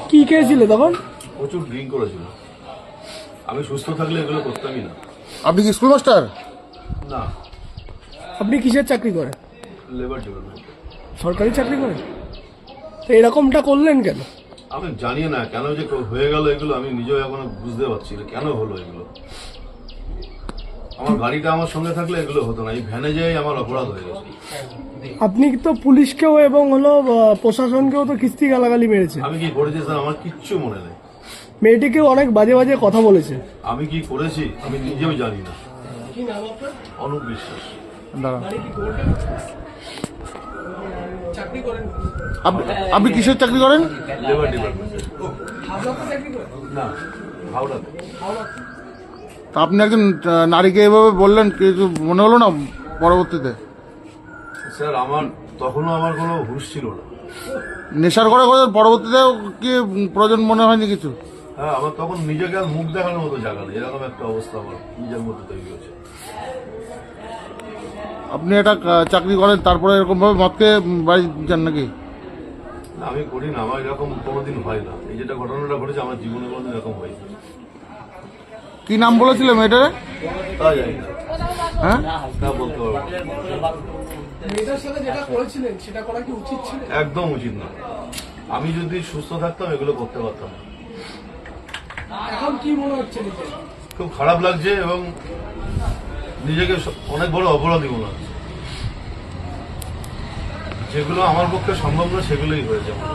কি খেয়েছিল তখন? প্রচুর ড্রিঙ্ক করেছিল। আমি সুস্থ থাকলে এগুলো করতামই না। আপনি কি স্কুল মাস্টার? না, আপনি কিসের চাকরি করেন? Labour department. সরকারি চাকরি করেন? তো এরকমটা করলেন কেন? আমি জানি না কেন যে হয়ে গেল এগুলো, আমি নিজেও এখনো বুঝতে পারছি না কেন হলো এগুলো। আমার গাড়িটা আমার সঙ্গে থাকলে এগুলো হতো না, এই ভ্যানে যাই আমার অপরাধ হয়ে গেছে। আপনি তো পুলিশকেও এবং হলো প্রশাসনকেও তো কিস্তি গালাগালি মেরেছে। আমি কি করেছি স্যার আমার কিচ্ছু মনে নেই। মেয়েটিকেও অনেক বাজে বাজে কথা বলেছে। আমি কি করেছি আমি নিজেও জানি না। অনুপ বিশ্বাস। দাঁড়ান। আপনি কিসের চাকরি করেন? লেবার ডিপার্টমেন্টে। না, হাওড়াতে। তা আপনি একজন নারীকে এভাবে বললেন, কিছু মনে হলো না পরবর্তীতে? স্যার আমার তখনও আমার কোনো হুঁশ ছিল না। নেশার করে করে পরবর্তীতে কি প্রয়োজন মনে হয়নি কিছু? হ্যাঁ, আমার তখন নিজেকে আর মুখ দেখানোর মতো জায়গা নেই, এরকম একটা অবস্থা আমার নিজের মধ্যে তৈরি হয়েছে। আপনি এটা চাকরি করেন, তারপরে এরকম ভাবে মদ খেয়ে বাড়ি যান নাকি? না, আমি করি না, আমার এরকম কোনোদিন হয় না। এই যেটা ঘটনাটা ঘটেছে আমার জীবনে কোনোদিন এরকম হয়নি। কি নাম বলেছিল মেয়েটারে? তা জানি না, হ্যাঁ, তা বলতে পারবো না। মেয়েটার সাথে যেটা করেছিলেন সেটা করা কি উচিত ছিল? একদম উচিত না। আমি যদি সুস্থ থাকতাম এগুলো করতে পারতাম না। এখন কি মনে হচ্ছে নিজে? খুব খারাপ লাগছে এবং নিজেকে অনেক বড় অপরাধী মনে হচ্ছে। যেগুলো আমার পক্ষে সম্ভব না সেগুলোই হয়েছে আমার।